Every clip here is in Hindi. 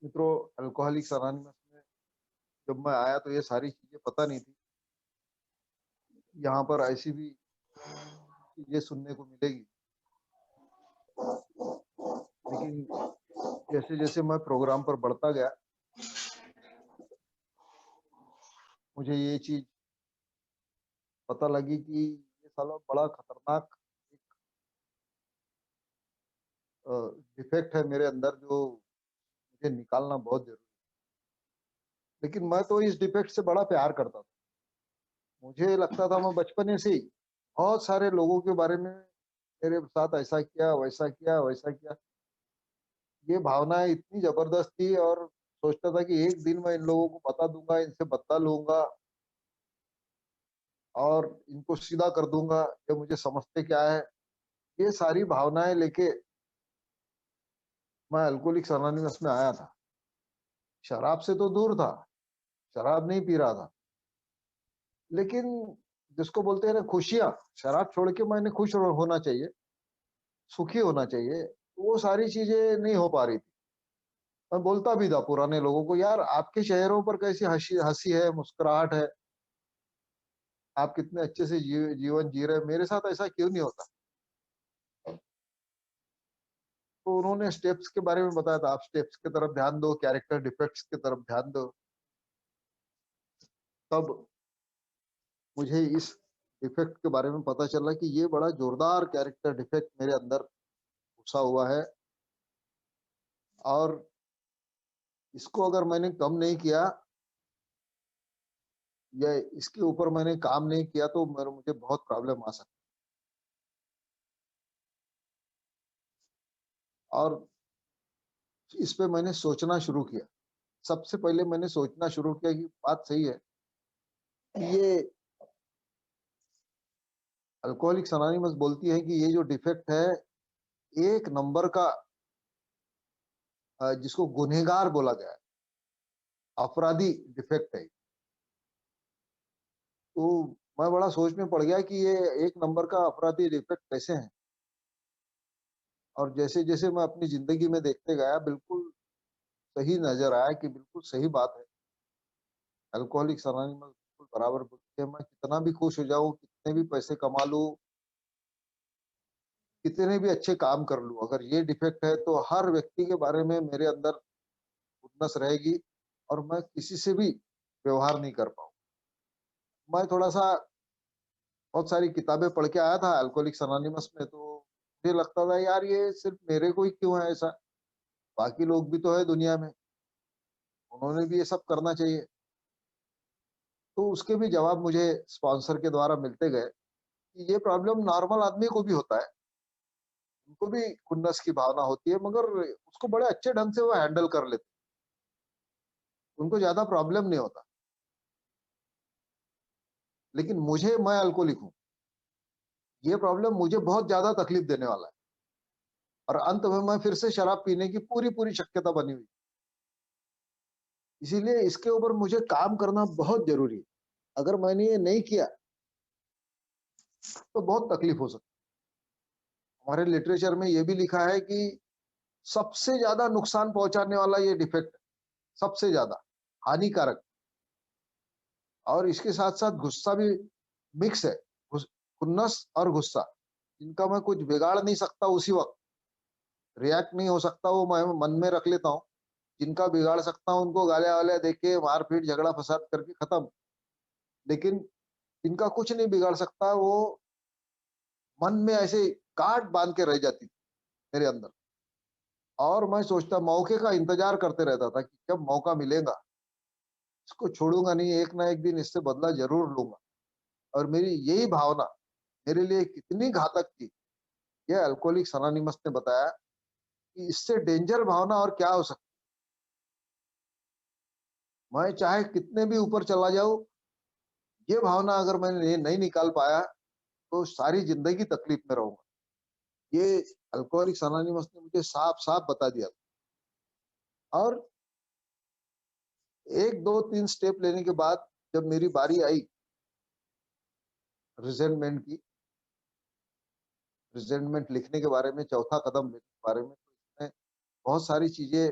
मित्रों, अल्कोहलिक्स अनोनिमस में जब मैं आया तो ये सारी चीजें पता नहीं थी। यहाँ पर ऐसी भी चीजें सुनने को मिलेगी। लेकिन जैसे जैसे मैं प्रोग्राम पर बढ़ता गया, मुझे ये चीज पता लगी कि ये साला बड़ा खतरनाक डिफेक्ट है मेरे अंदर, जो मुझे निकालना बहुत जरूरी है। लेकिन मैं तो इस डिफेक्ट से बड़ा प्यार करता था। मुझे लगता था मैं बचपने से ही बहुत सारे लोगों के बारे में, मेरे साथ ऐसा किया, वैसा किया, वैसा किया, ये भावनाएं इतनी जबरदस्त थी। और सोचता था कि एक दिन मैं इन लोगों को बता दूंगा, इनसे बदला लूंगा और इनको सीधा कर दूंगा, ये मुझे समझते क्या है। ये सारी भावनाएं लेके मैं अल्कोहलिक्स अनोनिमस में आया था। शराब से तो दूर था, शराब नहीं पी रहा था, लेकिन जिसको बोलते हैं ना खुशियां, शराब छोड़ के मैंने खुश होना चाहिए, सुखी होना चाहिए, वो सारी चीजें नहीं हो पा रही थी। मैं बोलता भी था पुराने लोगों को, यार आपके चेहरों पर कैसी हंसी हंसी है, मुस्कुराहट है, आप कितने अच्छे से जीवन जी रहे हैं, मेरे साथ ऐसा क्यों नहीं होता। तो उन्होंने स्टेप्स के बारे में बताया था, आप स्टेप्स की तरफ ध्यान दो, कैरेक्टर डिफेक्ट्स की तरफ ध्यान दो। तब मुझे इस डिफेक्ट के बारे में पता चला कि ये बड़ा जोरदार कैरेक्टर डिफेक्ट मेरे अंदर घुसा हुआ है। और इसको अगर मैंने कम नहीं किया या इसके ऊपर मैंने काम नहीं किया तो मुझे बहुत प्रॉब्लम आ सकती है। और इस पे मैंने सोचना शुरू किया। सबसे पहले मैंने सोचना शुरू किया कि बात सही है कि ये अल्कोहलिक्स अनोनिमस बोलती है कि ये जो डिफेक्ट है, एक नंबर का, जिसको गुनहगार बोला गया है, अपराधी डिफेक्ट है। तो मैं बड़ा सोच में पड़ गया कि ये एक नंबर का अपराधी डिफेक्ट कैसे है। और जैसे जैसे मैं अपनी जिंदगी में देखते गया, बिल्कुल सही नजर आया कि बिल्कुल सही बात है। अल्कोहलिक्स अनोनिमस बिल्कुल बराबर बोलती है, मैं कितना भी खुश हो जाऊं, कितने भी पैसे कमा लूं, कितने भी अच्छे काम कर लूं, अगर ये डिफेक्ट है तो हर व्यक्ति के बारे में मेरे अंदर खुन्नस रहेगी और मैं किसी से भी व्यवहार नहीं कर पाऊँ। मैं थोड़ा-सा बहुत सारी किताबें पढ़ के आया था अल्कोहलिक्स अनोनिमस में, तो मुझे लगता था यार ये सिर्फ मेरे को ही क्यों है ऐसा? बाकी लोग भी तो है दुनिया में, उन्होंने भी ये सब करना चाहिए। तो उसके भी जवाब मुझे स्पॉन्सर के द्वारा मिलते गए कि ये प्रॉब्लम नॉर्मल आदमी को भी होता है, उनको भी खुन्नस की भावना होती है, मगर उसको बड़े अच्छे ढंग से वो हैंडल कर लेते हैं, उनको ज़्यादा प्रॉब्लम नहीं होता। लेकिन मैं अल्कोहलिक हूँ, ये प्रॉब्लम मुझे बहुत ज़्यादा तकलीफ देने वाला है और अंत में मैं फिर से शराब पीने की पूरी-पूरी शक्यता बनी हुई। इसीलिए इसके ऊपर मुझे काम करना बहुत ज़रूरी है। अगर मैंने ये नहीं किया, तो बहुत तकलीफ हो सकती है। हमारे लिटरेचर में ये भी लिखा है कि सबसे ज़्यादा नुकसान पहुँचाने वाला ये डिफेक्ट है, सबसे ज़्यादा हानिकारक। और इसके साथ-साथ गुस्सा भी मिक्स है, खुन्नस और गुस्सा, इनका मैं कुछ बिगाड़ नहीं सकता उसी वक़्त, रिएक्ट नहीं हो सकता, वो मैं मन में रख लेता हूँ। जिनका बिगाड़ सकता हूँ उनको गालियाँ-वालियाँ दे के, मार-पीट, झगड़ा-फसाद करके खत्म। लेकिन जिनका कुछ नहीं बिगाड़ सकता, वो मन में ऐसे गाँठ बाँध के रह जाती थी मेरे अंदर। और मैं सोचता, मौके का इंतज़ार करते रहता था कि कब मौका मिलेगा, इसको छोड़ूँगा नहीं, एक ना एक दिन इससे बदला ज़रूर लूँगा। और मेरी यही भावना मेरे लिए कितनी घातक थी, ये अल्कोहलिक्स अनोनिमस ने बताया कि इससे डेंजर भावना और क्या हो सकती है। मैं चाहे कितने भी ऊपर चला जाऊँ, ये भावना अगर मैंने नहीं निकाल पाया, तो सारी ज़िंदगी तकलीफ में रहूँगा। ये अल्कोहलिक्स अनोनिमस ने मुझे साफ-साफ बता दिया। और 1, 2, 3 स्टेप लेने के बाद जब मेरी बारी आई रिज़ेंटमेंट की, रिज़ेंटमेंट लिखने के बारे में, चौथा कदम लेने के बारे में, तो इसमें बहुत सारी चीज़ें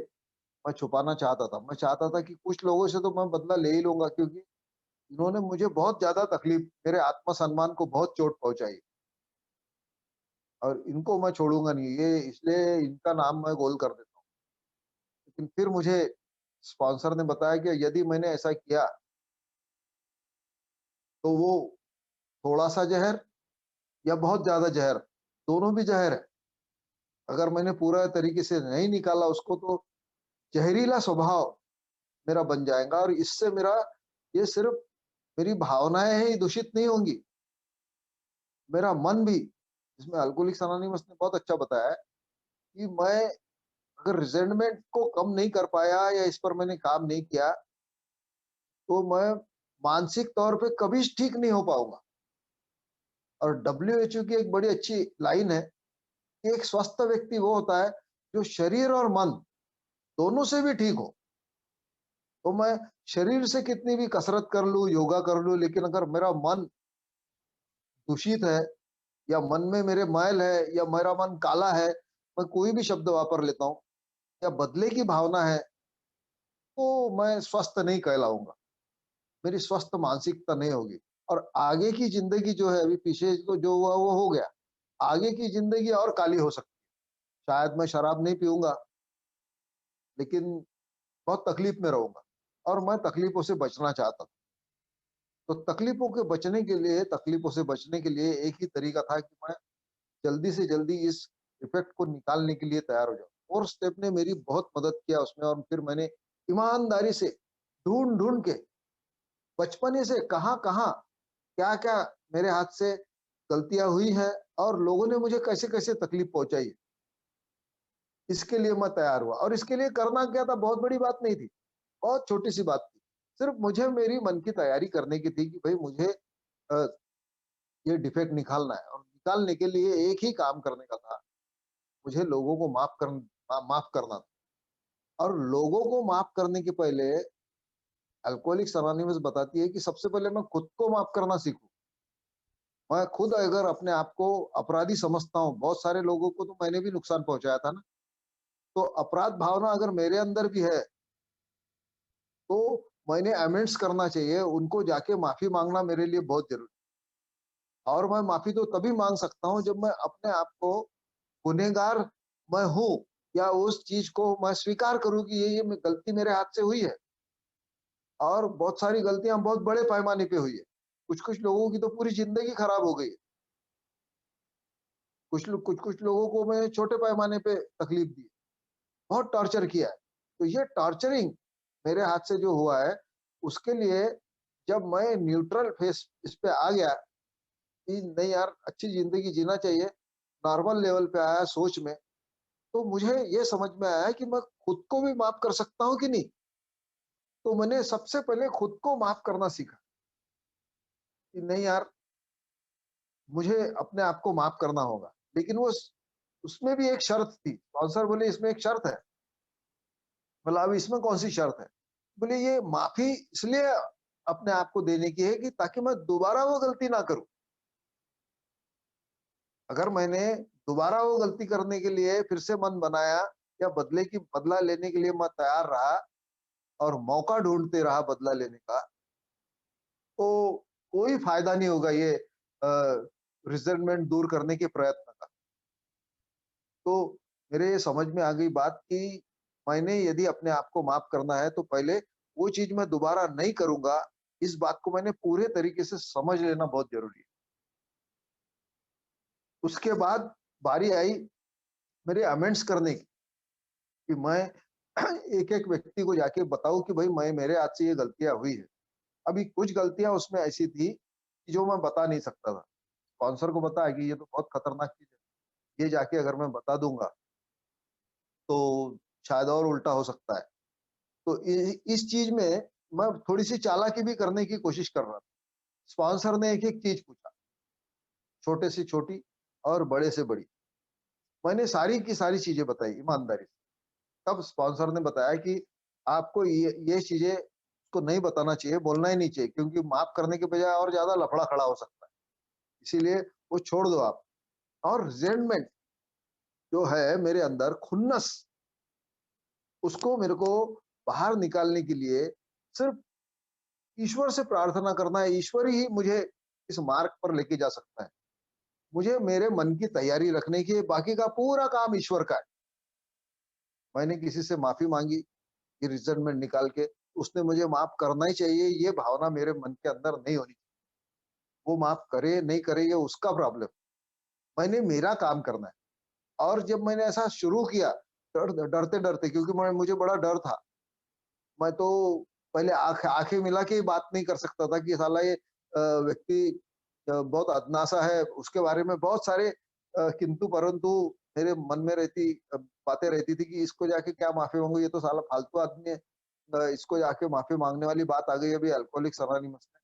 मैं छुपाना चाहता था। मैं चाहता था कि कुछ लोगों से तो मैं बदला ले ही लूँगा, क्योंकि इन्होंने मुझे बहुत ज़्यादा तकलीफ, मेरे आत्मसम्मान को बहुत चोट पहुँचाई, और इनको मैं छोड़ूँगा नहीं। ये इसलिए इनका नाम मैं गोल कर देता हूँ। लेकिन फिर मुझे स्पॉन्सर ने बताया कि यदि मैंने ऐसा किया, तो वो थोड़ा-सा ज़हर या बहुत ज़्यादा ज़हर, दोनों भी ज़हर है। अगर मैंने पूरा तरीके से नहीं निकाला उसको, तो ज़हरीला स्वभाव मेरा बन जाएगा, और इससे मेरा, ये सिर्फ़ मेरी भावनाएँ ही दूषित नहीं होंगी, मेरा मन भी। इसमें अल्कोहलिक्स अनोनिमस ने बहुत अच्छा बताया है कि मैं अगर रिज़ेंटमेंट को कम नहीं कर पाया या इस पर मैंने काम नहीं किया, तो मैं मानसिक तौर पे कभी ठीक नहीं हो पाऊँगा। और डब्ल्यूएचओ की एक बड़ी अच्छी लाइन है कि एक स्वस्थ व्यक्ति वो होता है जो शरीर और मन दोनों से भी ठीक हो। तो मैं शरीर से कितनी भी कसरत कर लूँ, योगा कर लूँ, लेकिन अगर मेरा मन दूषित है, या मन में मेरे मैल है, या मेरा मन काला है, मैं कोई भी शब्द वापर लेता हूँ, या बदले की भावना है, तो मैं स्वस्थ नहीं कहलाऊँगा। मेरी स्वस्थ मानसिकता नहीं होगी, और आगे की ज़िंदगी जो है, अभी पीछे तो जो हुआ वो हो गया। आगे की ज़िंदगी और काली हो सकती है। शायद मैं शराब नहीं पीऊँगा, लेकिन बहुत तकलीफ में रहूँगा, और मैं तकलीफों से बचना चाहता था। तो तकलीफों से बचने के लिए एक ही तरीका था कि मैं जल्दी से जल्दी इस इफ़ेक्ट को निकालने के लिए तैयार हो जाऊँ। 4 स्टेप ने मेरी बहुत मदद किया उसमें, और फिर मैंने ईमानदारी से ढूँढ-ढूँढ के बचपने से कहाँ-कहाँ, क्या-क्या मेरे हाथ से गलतियाँ हुई हैं, और लोगों ने मुझे कैसे-कैसे तकलीफ पहुँचाई है, इसके लिए मैं तैयार हुआ। और इसके लिए करना क्या था, बहुत बड़ी बात नहीं थी, बहुत छोटी-सी बात थी। सिर्फ़ मुझे मेरी मन की तैयारी करने की थी कि भई मुझे अ, ये डिफेक्ट निकालना है, और निकालने के लिए एक ही काम करने का था, मुझे लोगों को माफ़ करना था। और लोगों को माफ़ करने के पहले अल्कोहलिक्स अनोनिमस बताती है कि सबसे पहले मैं खुद को माफ़ करना सीखूँ। मैं खुद अगर अपने आप को अपराधी समझता हूँ, बहुत सारे लोगों को तो मैंने भी नुकसान पहुँचाया था ना, तो अपराध भावना अगर मेरे अंदर भी है, तो मैंने अमेंड्स करना चाहिए, उनको जाके माफ़ी माँगना मेरे लिए बहुत ज़रूरी है। और मैं माफ़ी तो तभी माँग सकता हूँ जब मैं अपने आप को गुनहगार मैं हूँ, या उस चीज़ को मैं स्वीकार करूँ कि ये गलती मेरे हाथ से हुई है, और बहुत सारी गलतियाँ बहुत बड़े पैमाने पे हुई है। कुछ-कुछ लोगों की तो पूरी ज़िंदगी खराब हो गई है। कुछ-कुछ लोगों को मैं छोटे पैमाने पे तकलीफ दी है, बहुत टॉर्चर किया है। तो ये टॉर्चरिंग मेरे हाथ से जो हुआ है, उसके लिए जब मैं न्यूट्रल फेस इस पे आ गया कि नहीं यार, अच्छी ज़िंदगी जीना चाहिए, नॉर्मल लेवल पे आया सोच में, तो मुझे ये समझ में आया कि मैं खुद को भी माफ़ कर सकता हूँ कि नहीं। तो मैंने सबसे पहले खुद को माफ़ करना सीखा कि नहीं यार, मुझे अपने आप को माफ़ करना होगा। लेकिन वो स उसमें भी एक शर्त थी। स्पॉन्सर बोले इसमें एक शर्त है। बोला अब इसमें कौन-सी शर्त है? बोले ये माफ़ी इसलिए अपने आप को देने की है कि ताकि मैं दोबारा वो गलती ना करूँ। अगर मैंने दोबारा वो गलती करने के लिए फिर से मन बनाया, या बदला लेने के लिए मैं तैयार रहा, और मौका ढूँढते रहा बदला लेने का, तो कोई फ़ायदा नहीं होगा ये रिज़ेंटमेंट दूर करने के प्रयत्न का। तो मेरे ये समझ में आ गई बात कि मैंने यदि अपने आप को माफ़ करना है, तो पहले वो चीज़ मैं दोबारा नहीं करूँगा, इस बात को मैंने पूरे तरीके से समझ लेना बहुत ज़रूरी है। उसके बाद बारी आई मेरे अमेंड्स करने की, कि मैं एक-एक व्यक्ति को जाके बताऊँ कि भई मेरे हाथ से ये गलतियाँ हुई है। अभी कुछ गलतियाँ उसमें ऐसी थी, कि जो मैं बता नहीं सकता था। स्पॉन्सर को पता है कि ये तो बहुत खतरनाक चीज़ है। ये जाके अगर मैं बता दूँगा, तो शायद और उल्टा हो सकता है। तो इस चीज़ में मैं थोड़ी-सी चालाकी भी करने की कोशिश कर रहा था। स्पॉन्सर ने एक-एक चीज़ पूछा, छोटे से छोटी और बड़े से बड़ी। मैंने सारी की सारी चीज़ें बताई ईमानदारी से। तब स्पॉन्सर ने बताया कि आपको ये चीज़ें उसको नहीं बताना चाहिए, बोलना ही नहीं चाहिए, क्योंकि माफ़ करने के बजाय और ज़्यादा लफड़ा खड़ा हो सकता है। इसीलिए वो छोड़ दो आप। और रिज़ेंटमेंट जो है मेरे अंदर, खुन्नस, उसको मेरे को बाहर निकालने के लिए सिर्फ ईश्वर से प्रार्थना करना है। ईश्वर ही मुझे इस मार्ग पर लेके जा सकता है। मुझे मेरे मन की तैयारी रखने की है, बाकी का पूरा काम ईश्वर का है। मैंने किसी से माफ़ी माँगी, ये रिज़ल्टमेंट निकाल के, उसने मुझे माफ़ करना ही चाहिए, ये भावना मेरे मन के अंदर नहीं होनी चाहिए। वो माफ़ करे, नहीं करे, ये उसका प्रॉब्लम। मैंने मेरा काम करना है। और जब मैंने ऐसा शुरू किया, डरते-डरते, क्योंकि मुझे बड़ा डर था। मैं तो पहले आँखें मिला के ही बात नहीं कर सकता था कि साला ये व्यक्ति बहुत अदनासा है, उसके बारे में बहुत सारे किंतु परंतु मेरे मन में बातें रहती थी कि इसको जाके क्या माफ़ी माँगू, ये तो साला फालतू आदमी है। इसको जाके माफ़ी माँगने वाली बात आ गई अभी अल्कोहलिक्स अनोनिमस में।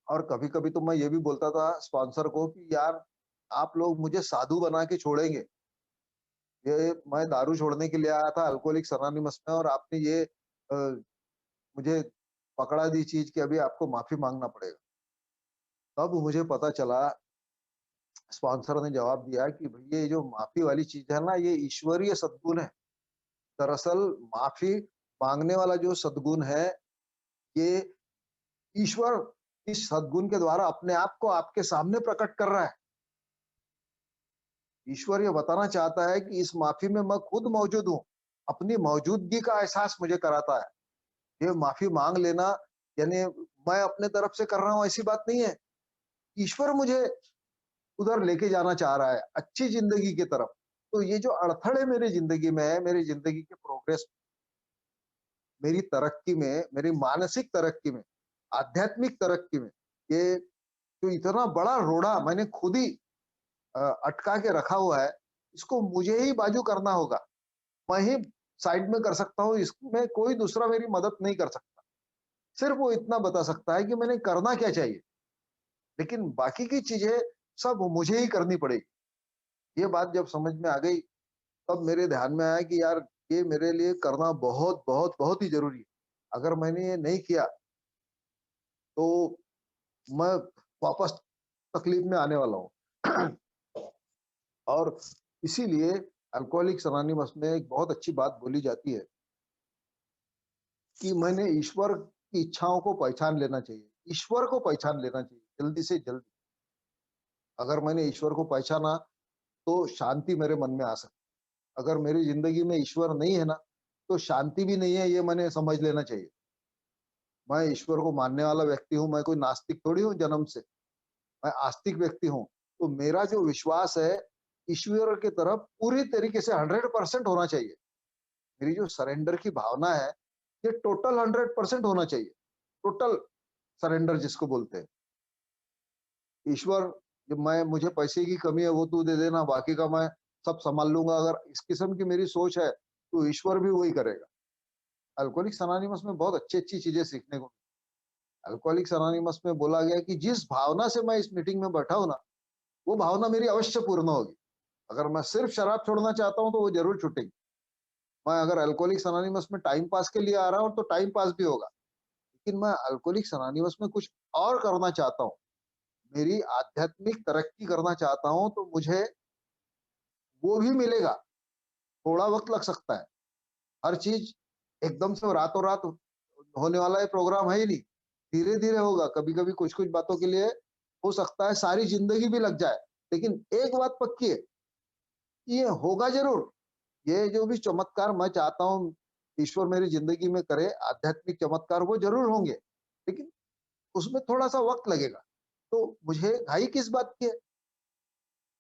और कभी-कभी तो मैं ये भी बोलता था स्पॉन्सर को कि यार, आप लोग मुझे साधु बना के छोड़ेंगे। ये मैं दारू छोड़ने के लिए आया था अल्कोहलिक्स अनोनिमस में, और आपने ये मुझे पकड़ा दी चीज़ कि अभी आपको माफ़ी माँगना पड़ेगा। तब मुझे पता चला, स्पॉन्सर ने जवाब दिया कि भई ये जो माफ़ी वाली चीज़ है ना, ये ईश्वरीय सद्गुण है। दरअसल माफ़ी माँगने वाला जो सद्गुण है, ये ईश्वर इस सद्गुण के द्वारा अपने आप को आपके सामने प्रकट कर रहा है। ईश्वर ये बताना चाहता है कि इस माफ़ी में मैं खुद मौजूद हूँ। अपनी मौजूदगी का एहसास मुझे कराता है। ये माफ़ी माँग लेना यानी मैं अपने तरफ से कर रहा हूँ, ऐसी बात नहीं है। ईश्वर मुझे उधर लेके जाना चाह रहा है, अच्छी ज़िंदगी की तरफ। तो ये जो अड़थड़े मेरी ज़िंदगी में है, मेरी ज़िंदगी के प्रोग्रेस, मेरी तरक्की में, मेरी मानसिक तरक्की में, आध्यात्मिक तरक्की में, ये जो इतना बड़ा रोड़ा मैंने खुद ही अटका के रखा हुआ है, इसको मुझे ही बाजू करना होगा। मैं ही साइड में कर सकता हूँ, इसमें कोई दूसरा मेरी मदद नहीं कर सकता। सिर्फ़ वो इतना बता सकता है कि मैंने करना क्या चाहिए, लेकिन बाकी की चीज़ें सब मुझे ही करनी पड़ेगी। ये बात जब समझ में आ गई, तब मेरे ध्यान में आया कि यार, ये मेरे लिए करना बहुत, बहुत, बहुत ही ज़रूरी है। अगर मैंने ये नहीं किया, तो मैं वापस तकलीफ में आने वाला हूँ। और इसीलिए अल्कोहलिक्स अनोनिमस में एक बहुत अच्छी बात बोली जाती है कि मैंने ईश्वर की इच्छाओं को पहचान लेना चाहिए। ईश्वर को पहचान लेना चाहिए, जल्दी से जल्दी। अगर मैंने ईश्वर को पहचाना, तो शांति मेरे मन में आ सकती है। अगर मेरी ज़िंदगी में ईश्वर नहीं है ना, तो शांति भी नहीं है, ये मैंने समझ लेना चाहिए। मैं ईश्वर को मानने वाला व्यक्ति हूँ, मैं कोई नास्तिक थोड़ी हूँ जन्म से। मैं आस्तिक व्यक्ति हूँ। तो मेरा जो विश्वास है, ईश्वर की तरफ पूरी तरीके से 100% होना चाहिए। मेरी जो सरेंडर की भावना है, ये टोटल 100% होना चाहिए। टोटल सरेंडर जिसको बोलते हैं। ईश्वर, जब मैं मुझे पैसे की कमी है वो तू दे देना, बाकी का मैं सब सँभाल लूँगा, अगर इस किस्म की मेरी सोच है, तो ईश्वर भी वही करेगा। अल्कोहलिक्स अनोनिमस में बहुत अच्छी-अच्छी चीज़ें सीखने को, अल्कोहलिक्स अनोनिमस में बोला गया है कि जिस भावना से मैं इस मीटिंग में बैठा हूँ ना, वो भावना मेरी अवश्य पूर्ण होगी। अगर मैं सिर्फ शराब छोड़ना चाहता हूँ, तो वो ज़रूर छूटेगी। मैं अगर अल्कोहलिक्स अनोनिमस में टाइम पास के लिए आ रहा हूँ, तो टाइम पास भी होगा। लेकिन मैं अल्कोहलिक्स अनोनिमस में कुछ और करना चाहता हूँ, मेरी आध्यात्मिक तरक्की करना चाहता हूँ, तो मुझे वो भी मिलेगा। थोड़ा वक़्त लग सकता है। हर चीज़ एकदम से रातों-रात होने वाला ये प्रोग्राम है ही नहीं। धीरे-धीरे होगा, कभी-कभी कुछ-कुछ बातों के लिए हो सकता है सारी ज़िंदगी भी लग जाए। लेकिन एक बात पक्की है, ये होगा ज़रूर। ये जो भी चमत्कार मैं चाहता हूँ, ईश्वर मेरी ज़िंदगी में करे, आध्यात्मिक चमत्कार वो ज़रूर होंगे। लेकिन उसमें थोड़ा-सा वक़्त लगेगा। तो मुझे घाई किस बात की है?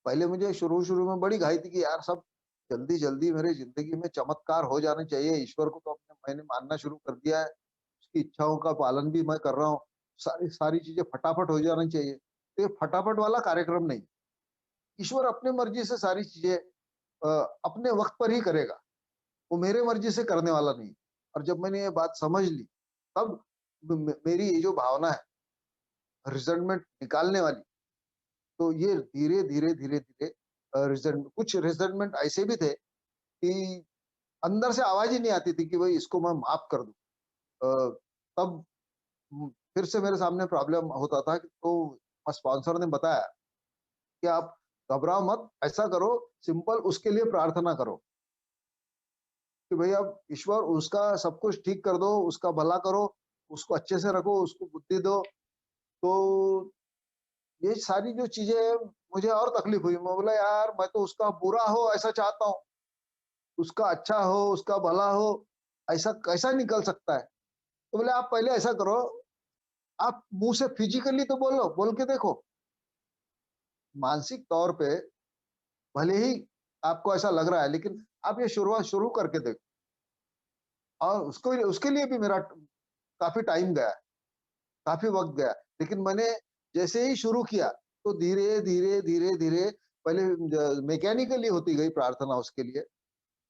पहले मुझे शुरू-शुरू में बड़ी घाई थी कि यार सब जल्दी-जल्दी मेरी ज़िंदगी में चमत्कार हो जाने चाहिए। ईश्वर को तो मैंने मानना शुरू कर दिया है। उसकी इच्छाओं का पालन भी मैं कर रहा हूँ। सारी सारी चीज़ें फटाफट हो जानी चाहिए। तो ये फटाफट वाला कार्यक्रम नहीं। ईश्वर अपनी मर्ज़ी से सारी चीज़ें अ, अपने वक़्त पर ही करेगा। वो मेरे मर्ज़ी से करने वाला नहीं। और जब मैंने ये बात समझ ली, तब मेरी ये जो भावना है रिज़ल्टमेंट निकालने वाली, तो ये धीरे-धीरे, धीरे-धीरे कुछ रिज़ल्टमेंट ऐसे भी थे कि अंदर से आवाज़ ही नहीं आती थी कि भई इसको मैं माफ़ कर दूँ। तब फिर से मेरे सामने प्रॉब्लम होता था, तो स्पॉन्सर ने बताया कि आप घबराओ मत, ऐसा करो, सिंपल उसके लिए प्रार्थना करो। कि भई अब ईश्वर उसका सब कुछ ठीक कर दो, उसका भला करो, उसको अच्छे से रखो, उसको बुद्धि दो। तो ये सारी जो चीज़ें हैं, मुझे और तकलीफ हुई। मैं बोला यार मैं तो उसका बुरा हो ऐसा चाहता हूँ, उसका अच्छा हो, उसका भला हो, ऐसा कैसा निकल सकता है? तो बोले आप पहले ऐसा करो, आप मुँह से फिज़िकली तो बोलो, बोल के देखो। मानसिक तौर पे भले ही आपको ऐसा लग रहा है, लेकिन आप ये शुरुआत शुरू करके देखो। और उसको उसके लिए भी मेरा काफ़ी टाइम गया, काफ़ी वक़्त गया। लेकिन मैंने जैसे ही शुरू किया, तो धीरे-धीरे, धीरे-धीरे पहले मैकेनिकली होती गई प्रार्थना उसके लिए।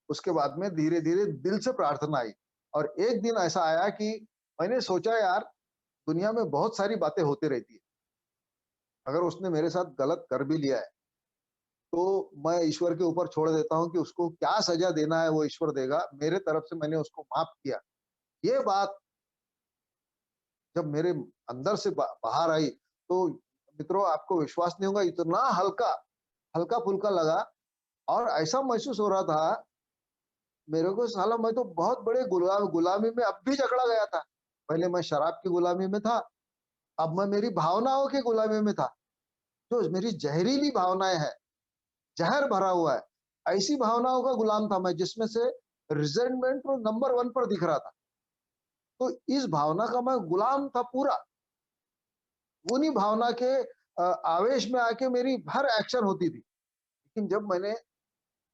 उसके बाद में धीरे-धीरे दिल से प्रार्थना आई। और एक दिन ऐसा आया कि मैंने सोचा यार, दुनिया में बहुत सारी बातें होती रहती है। अगर उसने मेरे साथ गलत कर भी लिया है, तो मैं ईश्वर के ऊपर छोड़ देता हूँ कि उसको क्या सज़ा देना है वो ईश्वर देगा। मेरे तरफ से मैंने उसको माफ़ किया। ये बात जब मेरे अंदर से बाहर आई, तो मित्रों आपको विश्वास नहीं होगा, इतना हल्का-फुल्का लगा। और ऐसा महसूस हो रहा था मेरे को, साला मैं तो बहुत बड़े गुलामी में अब भी जकड़ा गया था। पहले मैं शराब की गुलामी में था, अब मैं मेरी भावनाओं की गुलामी में था। जो मेरी जहरीली भावनाएँ हैं, ज़हर भरा हुआ है, ऐसी भावनाओं का गुलाम था मैं, जिसमें से रिज़ेंटमेंट तो नंबर 1 पर दिख रहा था। तो इस भावना का मैं गुलाम था पूरा। उन्हीं भावना के आवेश में आके मेरी हर एक्शन होती थी। लेकिन जब मैंने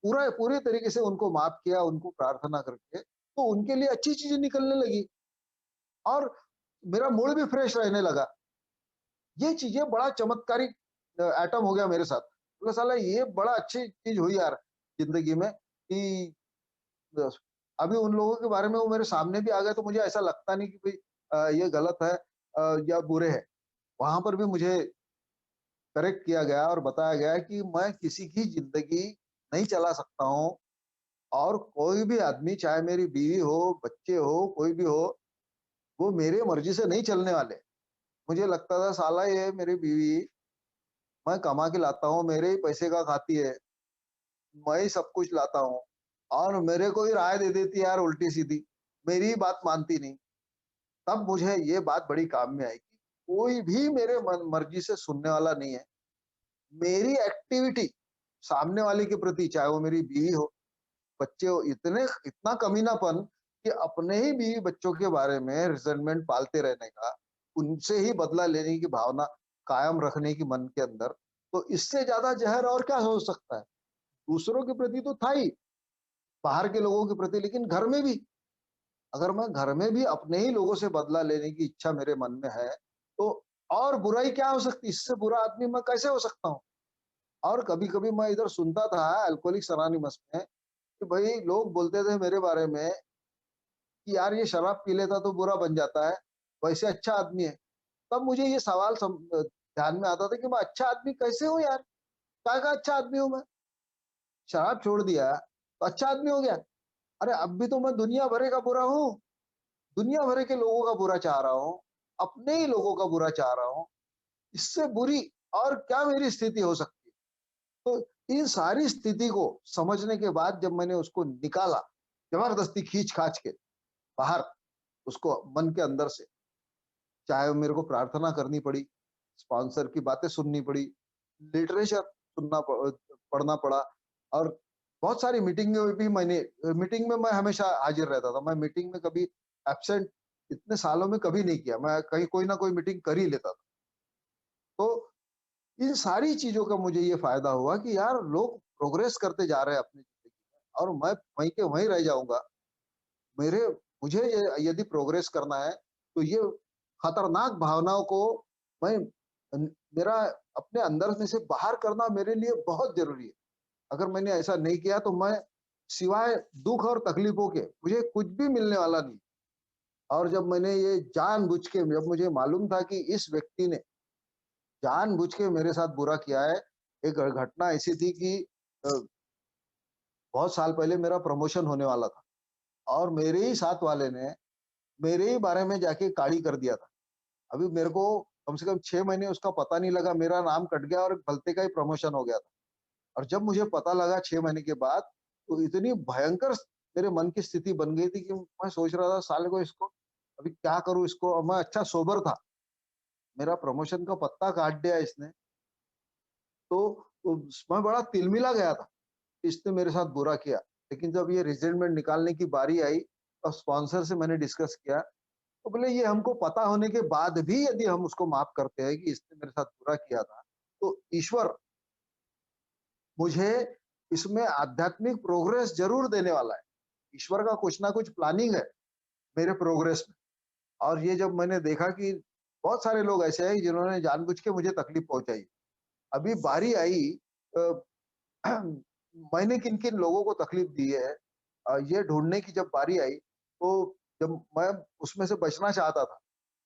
पूरे तरीके से उनको माफ़ किया, उनको प्रार्थना करके, तो उनके लिए अच्छी चीज़ें निकलने लगी और मेरा मूड भी फ्रेश रहने लगा। ये चीज़ें बड़ा चमत्कारिक एटम हो गया मेरे साथ। बोला साला ये बड़ा अच्छी चीज़ हुई यार ज़िंदगी में कि बस अभी उन लोगों के बारे में वो मेरे सामने भी आ गए, तो मुझे ऐसा लगता नहीं कि भई ये गलत है या बुरे हैं। वहाँ पर भी मुझे करेक्ट किया गया और बताया गया कि मैं किसी की ज़िंदगी नहीं चला सकता हूँ। और कोई भी आदमी, चाहे मेरी बीवी हो, बच्चे हो, कोई भी हो, वो मेरे मर्ज़ी से नहीं चलने वाले। मुझे लगता था साला ये मेरी बीवी, मैं कमा के लाता हूँ, मेरे ही पैसे का खाती है, मैं ही सब कुछ लाता हूँ और मेरे को ही राय दे देती है यार उल्टी-सीधी, मेरी ही बात मानती नहीं। तब मुझे ये बात बड़ी काम में आई कि कोई भी मेरे मन मर्ज़ी से सुनने वाला नहीं है। मेरी एक्टिविटी सामने वाले के प्रति, चाहे वो मेरी बीवी हो, बच्चे हो, इतना कमीनापन कि अपने ही बीवी बच्चों के बारे में रिज़ेंटमेंट पालते रहने का, उनसे ही बदला लेने की भावना कायम रखने की मन के अंदर, तो इससे ज़्यादा ज़हर और क्या हो सकता है? दूसरों के प्रति तो था ही, बाहर के लोगों के प्रति, लेकिन घर में भी, अगर मैं घर में भी अपने ही लोगों से बदला लेने की इच्छा मेरे मन में है, तो और बुराई क्या हो सकती है? इससे बुरा आदमी मैं कैसे हो सकता हूँ? और कभी-कभी मैं इधर सुनता था अल्कोहलिक्स अनोनिमस में कि भई लोग बोलते थे मेरे बारे में कि यार ये शराब पी लेता तो बुरा बन जाता है, वैसे अच्छा आदमी है। तब मुझे ये सवाल ध्यान में आता था कि मैं अच्छा आदमी कैसे हूँ यार? क्या का अच्छा आदमी हूँ मैं? शराब छोड़ दिया, तो अच्छा आदमी हो गया। अरे अब भी तो मैं दुनिया भरे का बुरा हूँ, दुनिया भर के लोगों का बुरा चाह रहा हूँ, अपने ही लोगों का बुरा चाह रहा हूँ। इससे बुरी और क्या मेरी स्थिति हो सकती है? तो इन सारी स्थिति को समझने के बाद जब मैंने उसको निकाला, ज़बरदस्ती खींच-खाच के बाहर, उसको मन के अंदर से, चाहे वो मेरे को प्रार्थना करनी पड़ी, स्पॉन्सर की बातें सुननी पड़ी, लिटरेचर पढ़ना पड़ा और बहुत सारी मीटिंग में भी मीटिंग में मैं हमेशा हाज़िर रहता था। मैं मीटिंग में कभी एब्सेंट इतने सालों में कभी नहीं किया। मैं कहीं कोई ना कोई मीटिंग कर ही लेता था। तो इन सारी चीज़ों का मुझे ये फ़ायदा हुआ कि यार लोग प्रोग्रेस करते जा रहे हैं अपनी ज़िंदगी में और मैं वहीं के वहीं रह जाऊँगा। मेरे मुझे ये यदि प्रोग्रेस करना है, तो ये खतरनाक भावनाओं को मैं मेरा अपने अंदर में से बाहर करना मेरे लिए बहुत ज़रूरी है। अगर मैंने ऐसा नहीं किया तो मैं सिवाय दुःख और तकलीफ़ों के मुझे कुछ भी मिलने वाला नहीं। और जब मैंने ये जानबूझ के, जब मुझे मालूम था कि इस व्यक्ति ने जानबूझ के मेरे साथ बुरा किया है, एक घटना ऐसी थी कि अ, बहुत साल पहले मेरा प्रमोशन होने वाला था और मेरे ही साथ वाले ने मेरे ही बारे में जाके काड़ी कर दिया था। अभी मेरे को कम से कम 6 महीने उसका पता नहीं लगा, मेरा नाम कट गया और भलते का ही प्रमोशन हो गया था। और जब मुझे पता लगा 6 महीने के बाद, तो इतनी भयंकर मेरे मन की स्थिति बन गई थी कि मैं सोच रहा था साले को इसको अभी क्या करूँ इसको, और मैं अच्छा सोबर था। मेरा प्रमोशन का पत्ता काट दिया इसने, तो मैं बड़ा तिलमिला गया था, इसने मेरे साथ बुरा किया। लेकिन जब ये रिजल्टमेंट निकालने की बारी आई और स्पॉन्सर से मैंने डिस्कस किया, तो बोले ये हमको पता होने के बाद भी यदि हम उसको माफ करते हैं कि इसने मेरे साथ बुरा किया था, तो ईश्वर मुझे इसमें आध्यात्मिक प्रोग्रेस ज़रूर देने वाला है। ईश्वर का कुछ ना कुछ प्लानिंग है मेरे प्रोग्रेस में। और ये जब मैंने देखा कि बहुत सारे लोग ऐसे हैं जिन्होंने जानबूझ के मुझे तकलीफ पहुँचाई। अभी बारी आई अ, मैंने किन-किन लोगों को तकलीफ दी है, ये ढूँढने की जब बारी आई, तो जब मैं उसमें से बचना चाहता था,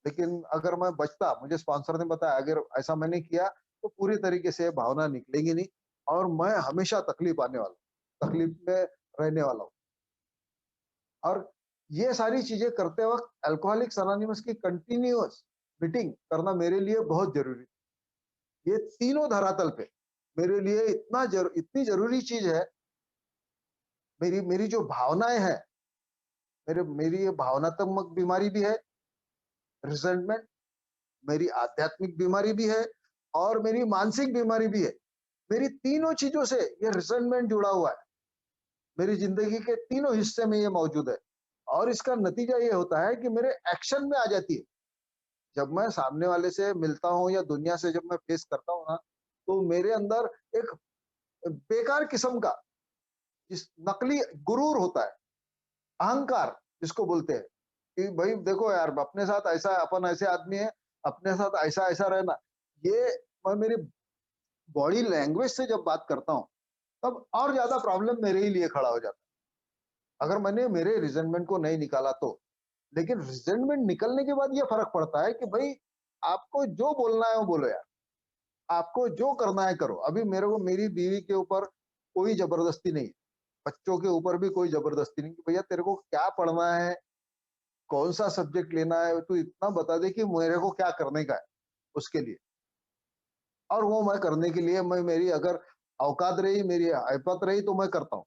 लेकिन अगर मैं बचता, मुझे स्पॉन्सर ने बताया अगर ऐसा मैंने किया, तो पूरी तरीके से भावना निकलेगी नहीं और मैं हमेशा तकलीफ आने वाला हूँ, तकलीफ में रहने वाला हूँ। और ये सारी चीज़ें करते वक़्त अल्कोहलिक्स अनोनिमस की कंटीन्यूअस मीटिंग करना मेरे लिए बहुत ज़रूरी, ये तीनों धरातल पे मेरे लिए इतनी ज़रूरी चीज़ है। मेरी मेरी जो भावनाएँ हैं, मेरी ये भावनात्मक बीमारी भी है, रिज़ेंटमेंट, मेरी आध्यात्मिक बीमारी भी है और मेरी मानसिक बीमारी भी है। मेरी तीनों चीज़ों से ये रिज़ेंटमेंट जुड़ा हुआ है। मेरी ज़िंदगी के तीनों हिस्से में ये मौजूद है और इसका नतीजा ये होता है कि मेरे एक्शन में आ जाती है। जब मैं सामने वाले से मिलता हूँ या दुनिया से जब मैं फेस करता हूँ ना, तो मेरे अंदर एक बेकार किस्म का इस नकली गुरूर होता है, अहंकार जिसको बोलते हैं कि भाई देखो यार अपने साथ ऐसा अपन ऐसे आदमी है, अपने साथ ऐसा-ऐसा रहना। ये मैं मेरी बॉडी लैंग्वेज से जब बात करता हूँ, तब और ज़्यादा प्रॉब्लम मेरे ही लिए खड़ा हो जाता है। अगर मैंने मेरे रिज़ेंटमेंट को नहीं निकाला तो। लेकिन रिज़ेंटमेंट निकलने के बाद ये फ़र्क पड़ता है कि भई आपको जो बोलना है वो बोलो यार, आपको जो करना है करो। अभी मेरे को मेरी बीवी के ऊपर कोई ज़बरदस्ती नहीं है, बच्चों के ऊपर भी कोई ज़बरदस्ती नहीं कि भैया तेरे को क्या पढ़ना है, कौन-सा सब्जेक्ट लेना है, तू इतना बता दे कि मेरे को क्या करने का है, उसके लिए। और वो मैं करने के लिए मैं मेरी अगर औकात रही, मेरी हैबत रही तो मैं करता हूँ।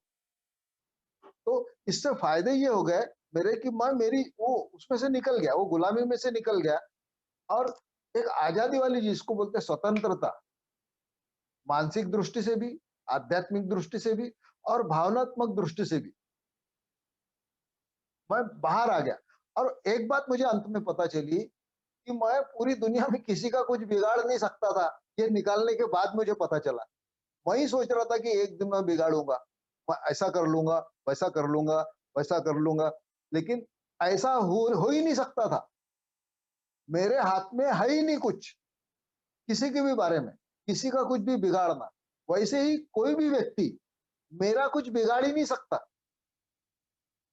तो इससे फ़ायदे ये हो गए मेरे कि मैं मेरी वो उसमें से निकल गया, वो गुलामी में से निकल गया और एक आज़ादी वाली जिसको बोलते हैं स्वतंत्रता, मानसिक दृष्टि से भी, आध्यात्मिक दृष्टि से भी और भावनात्मक दृष्टि से भी, मैं बाहर आ गया। और एक बात मुझे अंत में पता चली कि मैं पूरी दुनिया में किसी का कुछ बिगाड़ नहीं सकता था, ये निकालने के बाद मुझे पता चला। मैं ही सोच रहा था कि एक दिन मैं बिगाड़ूँगा, मैं ऐसा कर लूँगा, वैसा कर लूँगा, वैसा कर लूँगा, लेकिन ऐसा हो ही नहीं सकता था। मेरे हाथ में है ही नहीं कुछ, किसी के भी बारे में, किसी का कुछ भी बिगाड़ना। वैसे ही कोई भी व्यक्ति मेरा कुछ बिगाड़ ही नहीं सकता।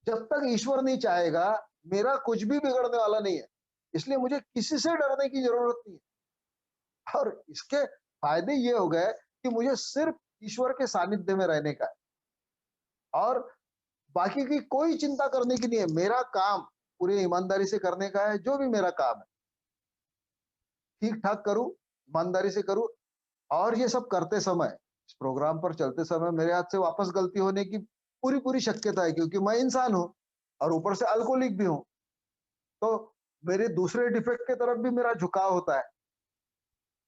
जब तक ईश्वर नहीं चाहेगा, मेरा कुछ भी बिगड़ने वाला नहीं है। इसलिए मुझे किसी से डरने की ज़रूरत नहीं है और इसके फ़ायदे ये हो गए कि मुझे सिर्फ़ ईश्वर के सानिध्य में रहने का है और बाकी की कोई चिंता करने की नहीं है। मेरा काम पूरी ईमानदारी से करने का है, जो भी मेरा काम है, ठीक-ठाक करूँ, ईमानदारी से करूँ और ये सब करते समय, इस प्रोग्राम पर चलते समय मेरे हाथ से वापस गलती होने की पूरी-पूरी शक्यता है क्योंकि मैं इंसान हूँ और ऊपर से अल्कोहलिक भी हूँ। तो मेरे दूसरे डिफेक्ट की तरफ भी मेरा झुकाव होता है।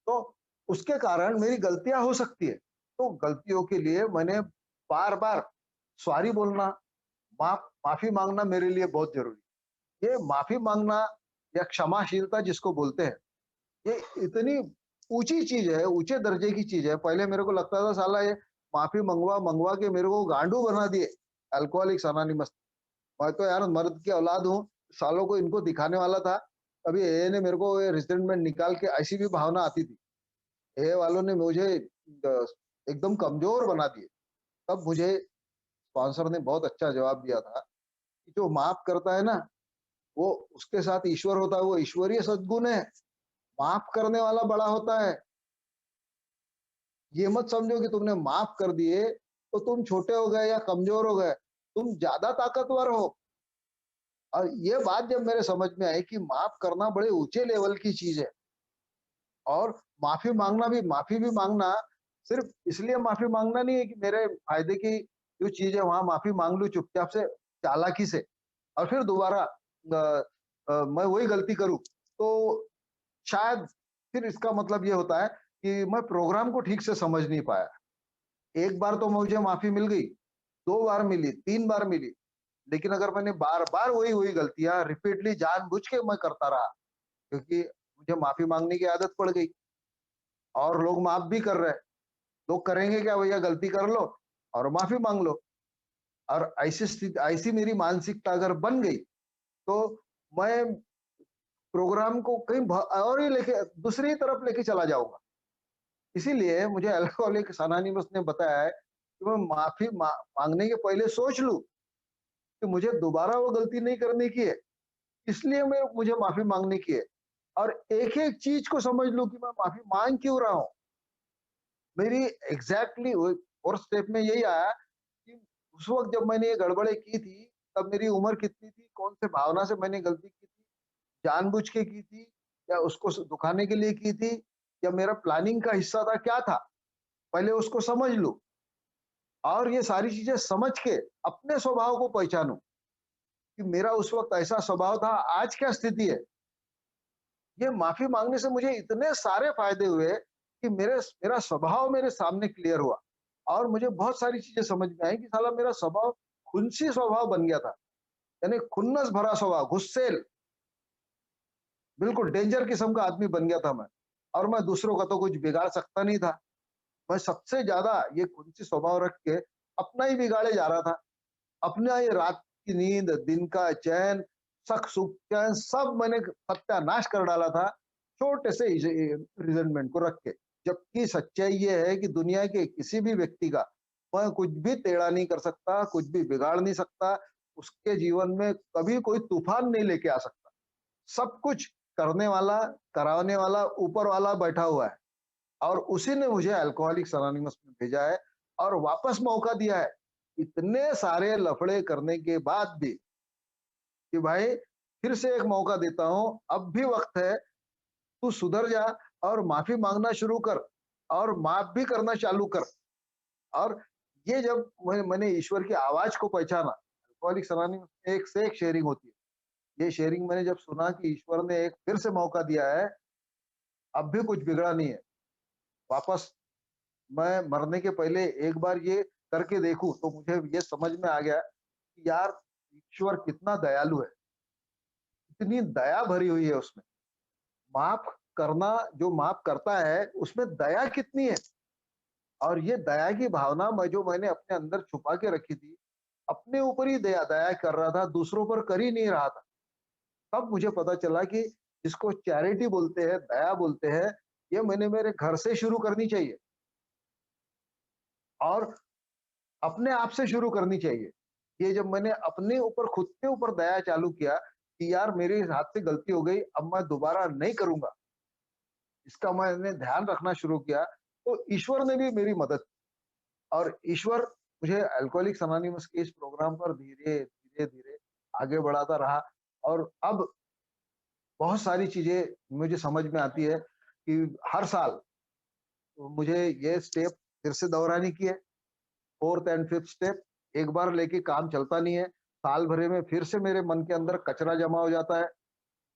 तो उसके कारण मेरी गलतियाँ हो सकती है। तो गलतियों के लिए मैंने बार-बार सॉरी बोलना, माफ़ी माँगना मेरे लिए बहुत ज़रूरी है। ये माफ़ी माँगना या क्षमाशीलता जिसको बोलते हैं, ये इतनी ऊँची चीज़ है, ऊँचे दर्जे की चीज़ है। पहले मेरे को लगता था साला ये माफ़ी मँगवा-मँगवा के मेरे को गांडू बना दिए, अल्कोहलिक्स अनोनिमस। मैं तो यार मर्द की औलाद हूँ, सालों को इनको दिखाने वाला था। अभी एए ने मेरे को ये रिज़ल्टमेंट निकाल के ऐसी भी भावना आती थी। एए वालों ने मुझे एकदम कमज़ोर बना दिए। तब मुझे स्पॉन्सर ने बहुत अच्छा जवाब दिया था कि जो माफ़ करता है ना, वो उसके साथ ईश्वर होता है, वो ईश्वरीय सद्गुण है। माफ़ करने वाला बड़ा होता है। ये मत समझो कि तुमने माफ़ कर दिए, तो तुम छोटे हो गए या कमज़ोर हो गए। तुम ज़्यादा ताकतवर हो। और ये बात जब मेरे समझ में आई कि माफ़ करना बड़े ऊँचे लेवल की चीज़ है और माफ़ी भी माँगना सिर्फ़ इसलिए माफ़ी माँगना नहीं है कि मेरे फ़ायदे की जो चीज़ है वहाँ माफ़ी माँग लूँ चुपचाप से। चालाकी से और फिर दोबारा मैं वही गलती करूँ, तो शायद फिर इसका मतलब ये होता है कि मैं प्रोग्राम को ठीक से समझ नहीं पाया। एक बार तो मुझे माफ़ी मिल गई, 2 बार मिली, 3 बार मिली, लेकिन अगर मैंने बार-बार वही-वही गलतियाँ रिपीटली जानबूझ के मैं करता रहा, क्योंकि मुझे माफ़ी माँगने की आदत पड़ गई और लोग माफ़ भी कर रहे हैं। लोग करेंगे क्या, भैया गलती कर लो और माफ़ी माँग लो। और ऐसी मेरी मानसिकता अगर बन गई, तो मैं प्रोग्राम को कहीं और ही लेके दूसरी तरफ लेके चला जाऊँगा। इसीलिए मुझे अल्कोहलिक्स अनोनिमस ने बताया है कि मैं माफ़ी माँगने के पहले सोच लूँ कि मुझे दोबारा वो गलती नहीं करने की है, इसलिए मुझे माफ़ी माँगने की है। और एक-एक चीज़ को समझ लूँ कि मैं माफ़ी माँग क्यों रहा हूँ। मेरी एग्ज़ैक्टली वो और स्टेप में यही आया कि उस वक़्त जब मैंने ये गड़बड़ें की थी, तब मेरी उम्र कितनी थी, कौन से भावना से मैंने गलती की थी, जानबूझ के की थी या उसको दुखाने के लिए की थी या मेरा प्लानिंग का हिस्सा था, क्या था? पहले उसको समझ लूँ और ये सारी चीज़ें समझ के अपने स्वभाव को पहचानूँ कि मेरा उस वक़्त ऐसा स्वभाव था, आज क्या स्थिति है। ये माफ़ी माँगने से मुझे इतने सारे फ़ायदे हुए कि मेरा स्वभाव मेरे सामने क्लियर हुआ और मुझे बहुत सारी चीज़ें समझ में आई कि साला मेरा स्वभाव खुनसी स्वभाव बन गया था। यानी खुन्नस भरा स्वभाव, गुस्सैल, बिल्कुल डेंजर किस्म का आदमी बन गया था मैं और मैं दूसरों का तो कुछ बिगाड़ सकता नहीं था। मैं सबसे ज़्यादा ये खुनसी स्वभाव रख के अपना ही बिगाड़े जा रहा था। अपना ये रात की नींद, दिन का चैन, शक-सुख चैन सब मैंने सत्यानाश कर डाला था, छोटे से रिज़नमेंट को रख के। जबकि सच्चाई ये है कि दुनिया के किसी भी व्यक्ति का मैं कुछ भी टेढ़ा नहीं कर सकता, कुछ भी बिगाड़ नहीं सकता, उसके जीवन में कभी कोई तूफ़ान नहीं लेके आ सकता। सब कुछ करने वाला, कराने वाला ऊपर वाला बैठा हुआ है और उसी ने मुझे अल्कोहलिक्स अनोनिमस में भेजा है और वापस मौका दिया है। इतने सारे लफड़े करने के बाद भी कि भाई फिर से एक मौका देता हूँ, अब भी वक़्त है, तू सुधर जा और माफ़ी माँगना शुरू कर और माफ़ भी करना चालू कर। और ये जब मैंने ईश्वर की आवाज़ को पहचाना, अल्कोहलिक्स अनोनिमस में एक से एक शेयरिंग होती है। ये शेयरिंग मैंने जब सुना कि ईश्वर ने एक फिर से मौका दिया है, अब भी कुछ बिगड़ा नहीं है। वापस मैं मरने के पहले एक बार ये करके देखूँ, तो मुझे ये समझ में आ गया कि यार ईश्वर कितना दयालु है, इतनी दया भरी हुई है उसमें। माफ़ करना जो माफ़ करता है, उसमें दया कितनी है और ये दया की भावना मैंने अपने अंदर छुपा के रखी थी, अपने ऊपर ही दया दया कर रहा था, दूसरों पर कर ही नहीं रहा था। तब मुझे पता चला कि जिसको चैरिटी बोलते हैं, दया बोलते हैं, ये मैंने मेरे घर से शुरू करनी चाहिए और अपने आप से शुरू करनी चाहिए। ये जब मैंने अपने ऊपर खुद के ऊपर दया चालू किया कि यार मेरे हाथ से गलती हो गई, अब मैं दोबारा नहीं करूँगा, इसका मैंने ध्यान रखना शुरू किया, तो ईश्वर ने भी मेरी मदद की और ईश्वर मुझे अल्कोहलिक्स अनोनिमस के इस प्रोग्राम पर धीरे-धीरे आगे बढ़ाता रहा और अब बहुत सारी चीज़ें मुझे समझ में आती है कि हर साल मुझे ये स्टेप फिर से दोहरानी की है। 4th एंड 5th स्टेप एक बार लेके काम चलता नहीं है। साल भरे में फिर से मेरे मन के अंदर कचरा जमा हो जाता है।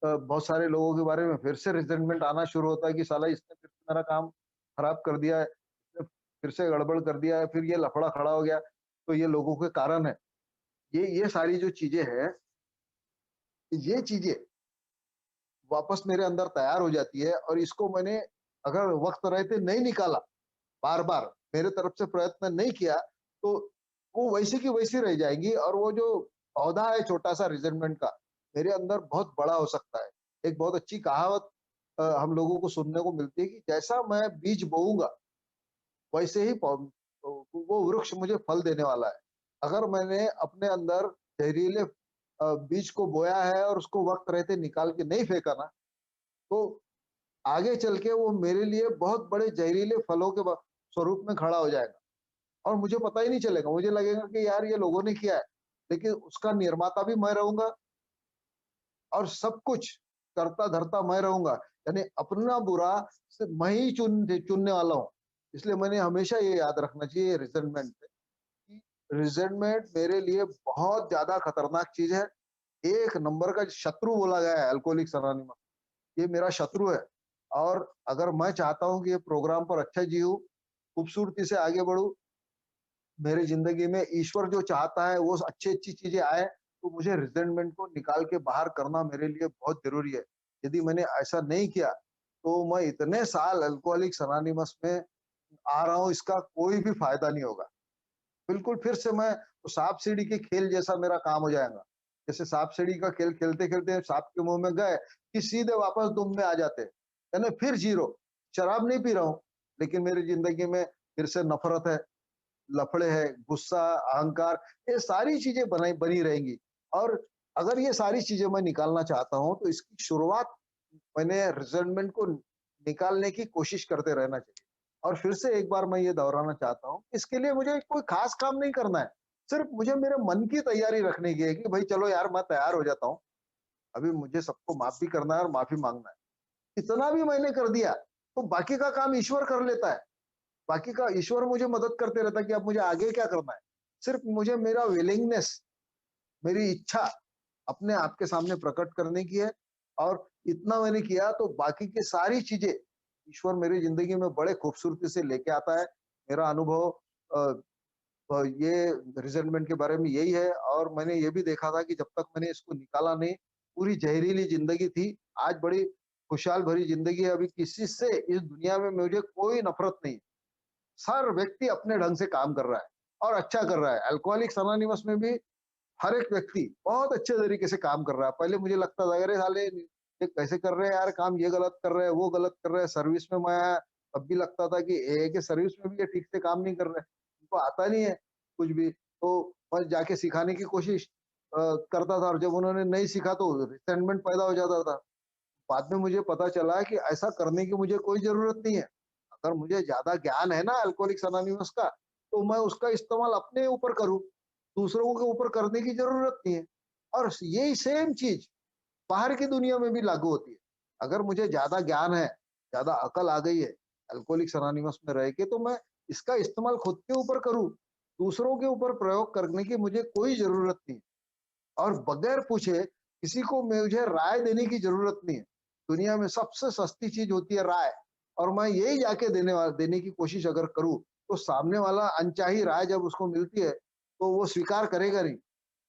बहुत सारे लोगों के बारे में फिर से रिज़ेंटमेंट आना शुरू होता है कि साला इसने फिर से मेरा काम खराब कर दिया है, इसने फिर से गड़बड़ कर दिया है, फिर ये लफड़ा खड़ा हो गया, तो ये लोगों के कारण है। ये सारी जो चीज़ें हैं, ये चीज़ें वापस मेरे अंदर तैयार हो जाती है और इसको मैंने अगर वक़्त रहते नहीं निकाला, बार-बार मेरे तरफ से प्रयत्न नहीं किया, तो वो वैसी की वैसी रह जाएँगी और वो जो पौधा है छोटा-सा रिज़ेंटमेंट का, मेरे अंदर बहुत बड़ा हो सकता है। एक बहुत अच्छी कहावत हम लोगों को सुनने को मिलती है कि जैसा मैं बीज बोऊँगा, वैसे ही वो वृक्ष मुझे फल देने वाला है। अगर मैंने अपने अंदर ज़हरीले बीज को बोया है और उसको वक़्त रहते निकाल के नहीं फेंका ना, तो आगे चल के वो मेरे लिए बहुत बड़े ज़हरीले फलों के स्वरूप में खड़ा हो जाएगा और मुझे पता ही नहीं चलेगा। मुझे लगेगा कि यार ये लोगों ने किया है, लेकिन उसका निर्माता भी मैं रहूँगा और सब कुछ करता-धरता मैं रहूँगा। यानी अपना बुरा सिर्फ़ मैं ही चुनने वाला हूँ। इसलिए मैंने हमेशा ये याद रखना चाहिए रिज़ेंटमेंट पे कि रिज़ेंटमेंट मेरे लिए बहुत ज़्यादा खतरनाक चीज़ है। एक नंबर का शत्रु बोला गया है अल्कोहलिक्स अनोनिमस। ये मेरा शत्रु है और अगर मैं चाहता हूँ कि ये प्रोग्राम पर अच्छा जीऊँ, खूबसूरती से आगे बढ़ूँ, मेरी ज़िंदगी में ईश्वर जो चाहता है वो अच्छी-अच्छी चीज़ें आए, तो मुझे रिज़ेंटमेंट को निकाल के बाहर करना मेरे लिए बहुत ज़रूरी है। यदि मैंने ऐसा नहीं किया, तो मैं इतने साल अल्कोहलिक्स अनोनिमस में आ रहा हूँ, इसका कोई भी फ़ायदा नहीं होगा। बिल्कुल फिर से मैं सांप-सीढ़ी के खेल जैसा मेरा काम हो जाएगा। जैसे सांप-सीढ़ी का खेल खेलते-खेलते सांप के मुँह में गए कि सीधे वापस दुम में आ जाते। यानी फिर ज़ीरो। शराब नहीं पी रहा हूँ, लेकिन मेरी ज़िंदगी में फिर से नफ़रत है, लफड़े हैं, गुस्सा, अहंकार, ये सारी चीज़ें बनाई बनी रहेंगी। और अगर ये सारी चीज़ें मैं निकालना चाहता हूँ, तो इसकी शुरुआत मैंने रिज़ल्टमेंट को निकालने की कोशिश करते रहना चाहिए। और फिर से एक बार मैं ये दोहराना चाहता हूँ, इसके लिए मुझे कोई ख़ास काम नहीं करना है। सिर्फ़ मुझे मेरे मन की तैयारी रखने की है कि भई चलो यार मैं तैयार हो जाता हूँ। अभी मुझे सबको माफ़ भी करना है और माफ़ी माँगना है। इतना भी मैंने कर दिया, तो बाकी का काम ईश्वर कर लेता है। बाकी का ईश्वर मुझे मदद करते रहता है कि अब मुझे आगे क्या करना है। सिर्फ़ मुझे मेरा विलिंगनेस, मेरी इच्छा अपने आप के सामने प्रकट करने की है और इतना मैंने किया तो बाकी की सारी चीज़ें ईश्वर मेरी ज़िंदगी में बड़े खूबसूरती से लेके आता है। मेरा अनुभव अ ये रिज़ल्टमेंट के बारे में यही है और मैंने ये भी देखा था कि जब तक मैंने इसको निकाला नहीं, पूरी ज़हरीली ज़िंदगी थी। आज बड़ी खुशहाल भरी ज़िंदगी है। अभी किसी से इस दुनिया में मुझे कोई नफ़रत नहीं। हर व्यक्ति अपने ढंग से काम कर रहा है और अच्छा कर रहा है। अल्कोहलिक्स अनोनिमस में भी हर एक व्यक्ति बहुत अच्छे तरीके से काम कर रहा है। पहले मुझे लगता था अरे साले ये कैसे कर रहे हैं यार काम, ये गलत कर रहे हैं, वो गलत कर रहे हैं। सर्विस में मैं आया, तब भी लगता था कि के सर्विस में भी ये ठीक से काम नहीं कर रहे हैं। उनको आता नहीं है कुछ भी। तो मैं जाके सिखाने की कोशिश करता था और जब उन्होंने नहीं सीखा तो रिसेंटमेंट पैदा हो जाता था। बाद में मुझे पता चला कि ऐसा करने की मुझे कोई ज़रूरत नहीं है। अगर मुझे ज़्यादा ज्ञान है ना अल्कोहलिक्स अनोनिमस का, तो मैं उसका इस्तेमाल अपने ऊपर करूँ, दूसरों के ऊपर करने की ज़रूरत नहीं है। और यही सेम चीज़ बाहर की दुनिया में भी लागू होती है। अगर मुझे ज़्यादा ज्ञान है, ज़्यादा अकल आ गई है, अल्कोहलिक्स अनोनिमस में रह के, तो मैं इसका इस्तेमाल खुद के ऊपर करूँ, दूसरों के ऊपर प्रयोग करने की मुझे कोई ज़रूरत नहीं। और बगैर पूछे किसी को मुझे राय देने की ज़रूरत नहीं है। दुनिया में सबसे सस्ती चीज़ होती है राय और मैं यही जाके देने की कोशिश अगर करूँ, तो सामने वाला अनचाही राय जब उसको मिलती है, तो वो स्वीकार करेगा नहीं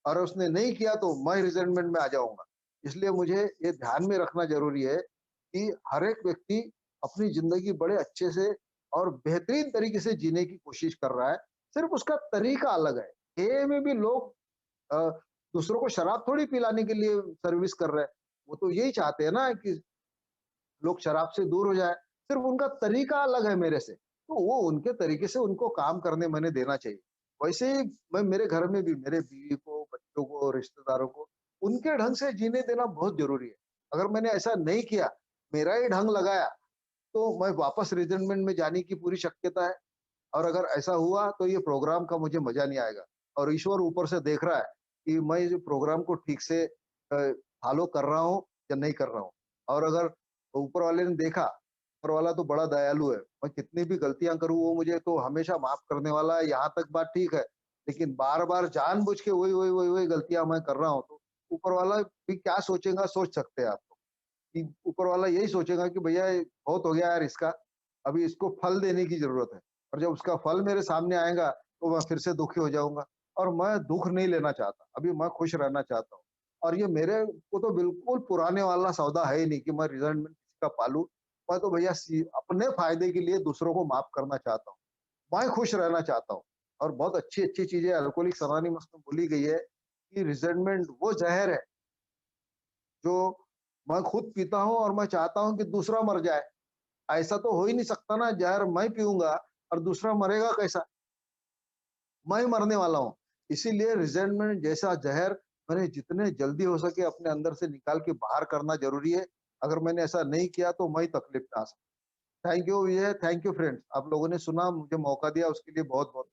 और उसने नहीं किया तो मैं रिज़ेंटमेंट में आ जाऊँगा। इसलिए मुझे ये ध्यान में रखना ज़रूरी है कि हर एक व्यक्ति अपनी ज़िंदगी बड़े अच्छे से और बेहतरीन तरीके से जीने की कोशिश कर रहा है, सिर्फ़ उसका तरीका अलग है। ये में भी लोग अ, दूसरों को शराब थोड़ी पिलाने के लिए सर्विस कर रहे हैं। वो तो यही चाहते हैं ना कि लोग शराब से दूर हो जाएँ, सिर्फ़ उनका तरीका अलग है मेरे से, तो वो उनके तरीके से उनको काम करने मैंने देना चाहिए। वैसे ही मैं मेरे घर में भी मेरे बीवी को, बच्चों को, रिश्तेदारों को उनके ढंग से जीने देना बहुत ज़रूरी है। अगर मैंने ऐसा नहीं किया, मेरा ही ढंग लगाया, तो मैं वापस रिज़ेंटमेंट में जाने की पूरी शक्यता है। और अगर ऐसा हुआ तो ये प्रोग्राम का मुझे मज़ा नहीं आएगा और ईश्वर ऊपर से देख रहा है कि मैं इस प्रोग्राम को ठीक से फ़ॉलो कर रहा हूँ या नहीं कर रहा हूँ। और अगर ऊपर वाले ने देखा, ऊपर वाला तो बड़ा दयालु है, मैं कितनी भी गलतियाँ करूँ वो मुझे तो हमेशा माफ़ करने वाला है, यहाँ तक बात ठीक है। लेकिन बार-बार जानबूझ के वही गलतियाँ मैं कर रहा हूँ, तो ऊपर वाला भी क्या सोचेगा सोच सकते हैं आप। कि ऊपर वाला यही सोचेगा कि भैया ये बहुत हो गया यार इसका, अभी इसको फल देने की ज़रूरत है और जब उसका फल मेरे सामने आएगा, तो मैं फिर से दुखी हो जाऊँगा और मैं दुःख नहीं लेना चाहता, अभी मैं खुश रहना चाहता हूँ। और ये मेरे को तो बिल्कुल पुराने वाला सौदा है ही नहीं कि मैं रिज़ल्ट किसी का पालूँ, मैं तो भैया अपने फ़ायदे के लिए दूसरों को माफ़ करना चाहता हूँ, मैं खुश रहना चाहता हूँ। और बहुत अच्छी-अच्छी चीज़ें अल्कोहलिक्स अनोनिमस में बोली गई है कि रिज़ल्टमेंट वो ज़हर है जो मैं खुद पीता हूँ और मैं चाहता हूँ कि दूसरा मर जाए। ऐसा तो हो ही नहीं सकता ना, ज़हर मैं पीऊँगा और दूसरा मरेगा कैसा? मैं ही मरने वाला हूँ। इसीलिए रिज़ेंटमेंट जैसा ज़हर मैंने जितने जल्दी हो सके अपने अंदर से निकाल के बाहर करना ज़रूरी है। अगर मैंने ऐसा नहीं किया तो मैं ही तकलीफ में आ सकता हूँ। Thank you Vijay, thank you friends. आप लोगों ने सुना, मुझे मौका दिया उसके लिए बहुत-बहुत